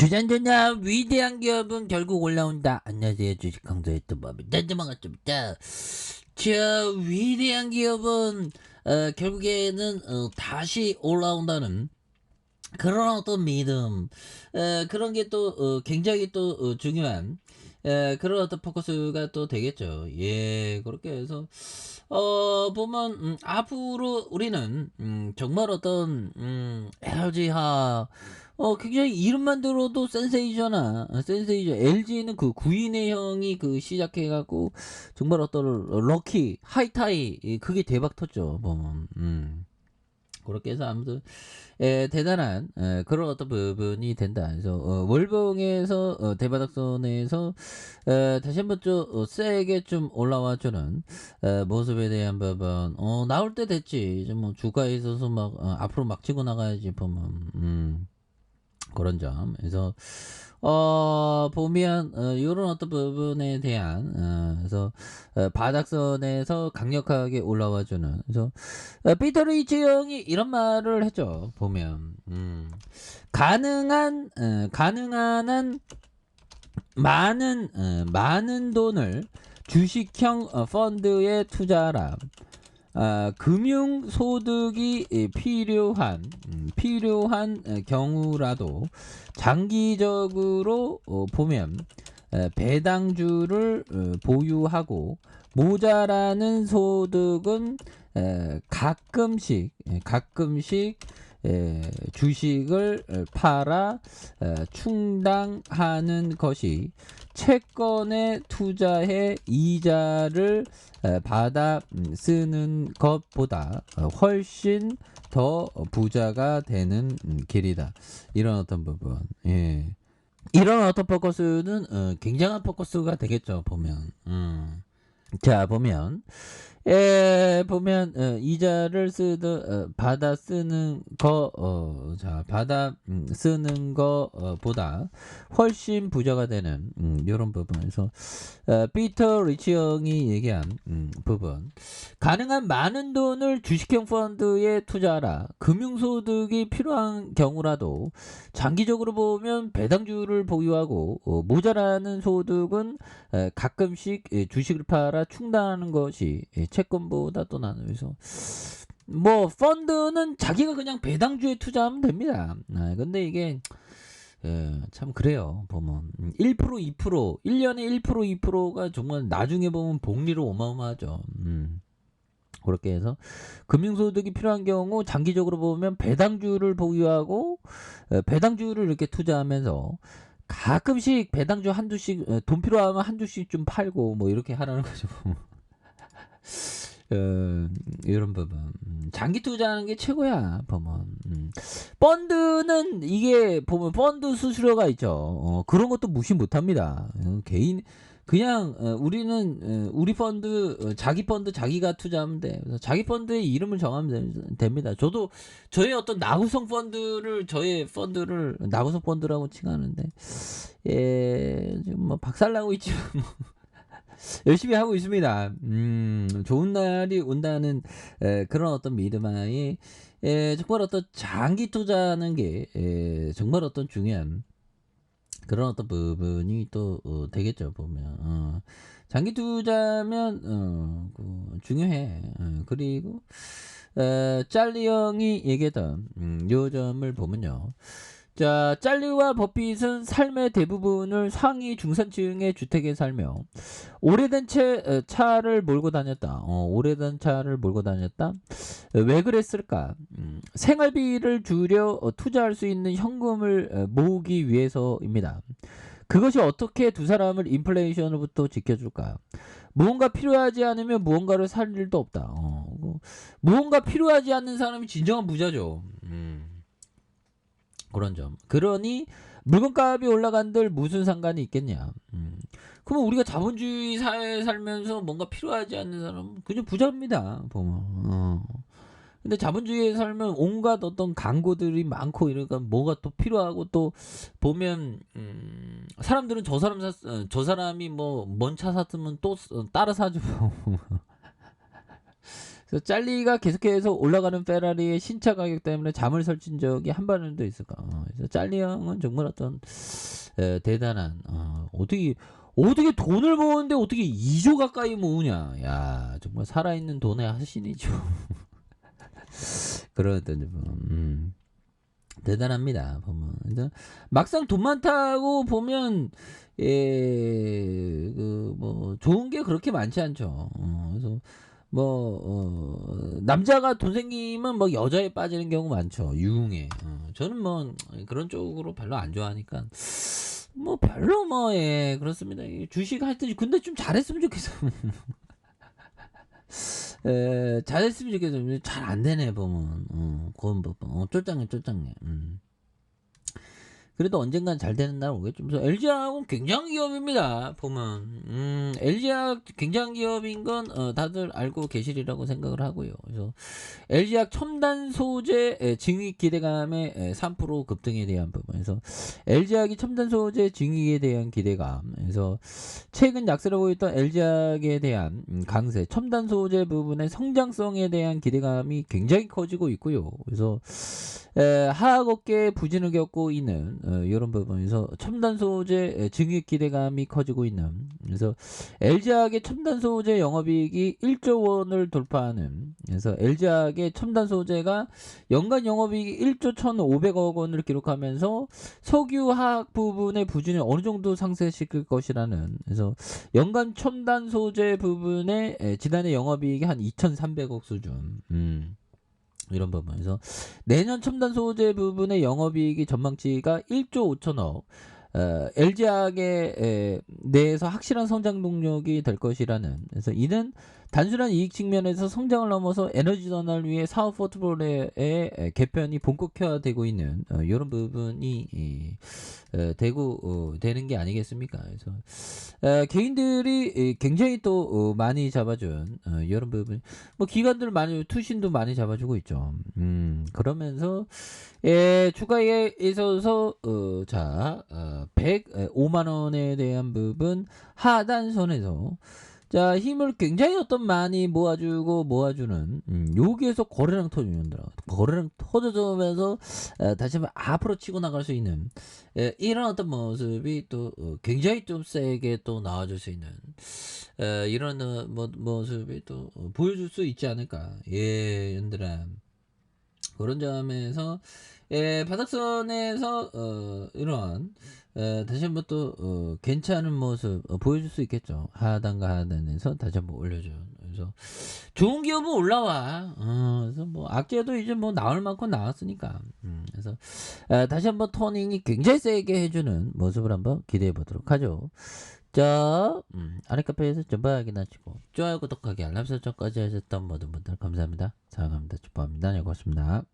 주전자냐 위대한 기업은 결국 올라온다. 안녕하세요, 주식 강좌의 또밥입니다. 반갑습니다. 저 위대한 기업은 결국에는 다시 올라온다는 그런 어떤 믿음, 그런 게 또 굉장히 또 중요한 그런 어떤 포커스가 또 되겠죠. 예, 그렇게 해서 보면 앞으로 우리는 정말 어떤 LG화 굉장히 이름만 들어도 센세이션. LG는 그 구인의 형이 그 시작해 갖고 정말 어떤 럭키 하이타이 그게 대박 텄죠. 보면 그렇게 해서 아무튼 대단한 그런 어떤 부분이 된다. 그래서 월봉에서 대바닥선에서 다시 한번 좀 세게 좀 올라와주는 모습에 대한 부분 나올 때 됐지. 이제 뭐 주가에 있어서 막 앞으로 막 치고 나가야지 보면 그런 점. 그래서 보면 요런 어떤 부분에 대한 그래서 바닥선에서 강력하게 올라와 주는. 그래서 피터 리치 형이 이런 말을 했죠. 보면 가능한 한 많은 돈을 주식형 펀드에 투자하라. 금융 소득이 필요한 경우라도 장기적으로 보면 배당주를 보유하고 모자라는 소득은 가끔씩 주식을 팔아 충당하는 것이 채권에 투자해 이자를 받아 쓰는 것보다 훨씬 더 부자가 되는 길이다. 이런 어떤 부분. 예. 이런 어떤 포커스는 굉장한 포커스가 되겠죠. 보면. 자, 보면 이자를 받아 쓰는 거보다 훨씬 부자가 되는 이런 부분에서 피터 리치 형이 얘기한 부분. 가능한 많은 돈을 주식형 펀드에 투자하라. 금융소득이 필요한 경우라도 장기적으로 보면 배당주를 보유하고 모자라는 소득은 가끔씩 주식을 팔아 충당하는 것이 채권보다 또 나는. 그래서 뭐 펀드는 자기가 그냥 배당주에 투자하면 됩니다. 근데 이게 참 그래요. 보면 1% 2% 1년에 1% 2%가 정말 나중에 보면 복리로 어마어마하죠. 그렇게 해서 금융소득이 필요한 경우 장기적으로 보면 배당주를 보유하고 배당주를 이렇게 투자하면서 가끔씩 배당주 한두씩 돈 필요하면 한두씩 좀 팔고 뭐 이렇게 하라는 거죠. 이런 부분. 장기 투자하는 게 최고야. 보면 펀드는 이게 보면 펀드 수수료가 있죠. 그런 것도 무시 못합니다. 개인 그냥 우리는 우리 펀드 자기 펀드 자기가 투자하면 돼. 그래서 자기 펀드의 이름을 정하면 됩니다. 저도 저의 어떤 나구성 펀드를 저의 펀드를 나구성 펀드라고 칭하는데 지금 뭐 박살나고 있지만 열심히 하고 있습니다. 좋은 날이 온다는 그런 어떤 믿음하에 정말 어떤 장기 투자하는 게 정말 어떤 중요한 그런 어떤 부분이 또 되겠죠. 보면 장기 투자면 중요해. 그리고 짤리 형이 얘기했던 요 점을 보면요. 자, 짤리와 버핏은 삶의 대부분을 상위 중산층의 주택에 살며 오래된 차를 몰고 다녔다. 오래된 차를 몰고 다녔다. 왜 그랬을까? 생활비를 줄여 투자할 수 있는 현금을 모으기 위해서입니다. 그것이 어떻게 두 사람을 인플레이션으로부터 지켜줄까? 무언가 필요하지 않으면 무언가를 살 일도 없다. 무언가 필요하지 않는 사람이 진정한 부자죠. 그런 점. 그러니 물건값이 올라간들 무슨 상관이 있겠냐. 그러면 우리가 자본주의 사회에 살면서 뭔가 필요하지 않는 사람은 그냥 부자입니다. 보면. 근데 자본주의에 살면 온갖 어떤 광고들이 많고 이러니까 뭐가 또 필요하고 또 보면 사람들은 저 사람이 뭐 먼 차 샀으면 또 따라 사죠. 그래서 짤리가 계속해서 올라가는 페라리의 신차 가격 때문에 잠을 설친 적이 한 번도 있을까. 그래서 짤리 형은 정말 어떤 대단한 어떻게 돈을 모으는데 어떻게 2조 가까이 모으냐. 야 정말 살아있는 돈의 하신이죠. 그런 어떤 대단합니다. 보면 그래서 막상 돈 많다고 보면 그 좋은 게 그렇게 많지 않죠. 그래서 남자가 돈 생기면 뭐 여자에 빠지는 경우 많죠. 유흥에. 저는 뭐 그런 쪽으로 별로 안 좋아하니까 뭐 별로 그렇습니다. 주식 할 때 근데 좀 잘했으면 좋겠어. 잘했으면 좋겠어. 잘 안 되네 보면. 그건 쫄짱해 쫄짱해. 그래도 언젠간 잘 되는 날 오겠죠. 그래서 LG화학은 굉장한 기업입니다. 보면 LG화학 굉장한 기업인 건 다들 알고 계시리라고 생각을 하고요. 그래서 LG화학 첨단 소재 증익 기대감의 3% 급등에 대한 부분에서 LG화학이 첨단 소재 증익에 대한 기대감, 그래서 최근 약세를 보였던 LG화학에 대한 강세, 첨단 소재 부분의 성장성에 대한 기대감이 굉장히 커지고 있고요. 그래서 화학업계에 부진을 겪고 있는 이런 부분에서 첨단 소재 증액 기대감이 커지고 있는, 그래서 LG화학의 첨단 소재 영업이익이 1조 원을 돌파하는, 그래서 LG화학의 첨단 소재가 연간 영업이익이 1조 1,500억 원을 기록하면서 석유화학 부분의 부진을 어느 정도 상쇄시킬 것이라는, 그래서 연간 첨단 소재 부분의 지난해 영업이익이 한 2,300억 수준. 이런 부분에서 내년 첨단 소재 부분의 영업이익이 전망치가 1조 5천억, LG화학의 내에서 확실한 성장 동력이 될 것이라는, 그래서 이는 단순한 이익 측면에서 성장을 넘어서 에너지 전환을 위해 사업 포트폴리오의 개편이 본격화되고 있는 이런 부분이 되는 게 아니겠습니까? 그래서 개인들이 굉장히 또 많이 잡아준 이런 부분, 뭐 기관들 많이 투신도 많이 잡아주고 있죠. 그러면서 추가에 있어서 105만 원에 대한 부분 하단선에서 자 힘을 굉장히 많이 모아주는 여기에서 거래량 터지면더라. 거래량 터져주면서 다시 한번 앞으로 치고 나갈 수 있는 이런 어떤 모습이 또 굉장히 좀 세게 또 나와줄 수 있는 이런 모습이 또 보여줄 수 있지 않을까. 얘들아. 그런 점에서 바닥선에서 이런 다시 한번 또 괜찮은 모습 보여줄 수 있겠죠. 하단과 하단에서 다시 한번 올려줘. 그래서 좋은 기업은 올라와. 그래서 악재도 이제 나올 만큼 나왔으니까. 그래서 다시 한번 터닝이 굉장히 세게 해주는 모습을 한번 기대해 보도록 하죠. 자, 아랫카페에서 전부 확인하시고 좋아요, 구독하기, 알람 설정까지 하셨던 모든 분들 감사합니다. 사랑합니다. 축복합니다. 네, 고맙습니다.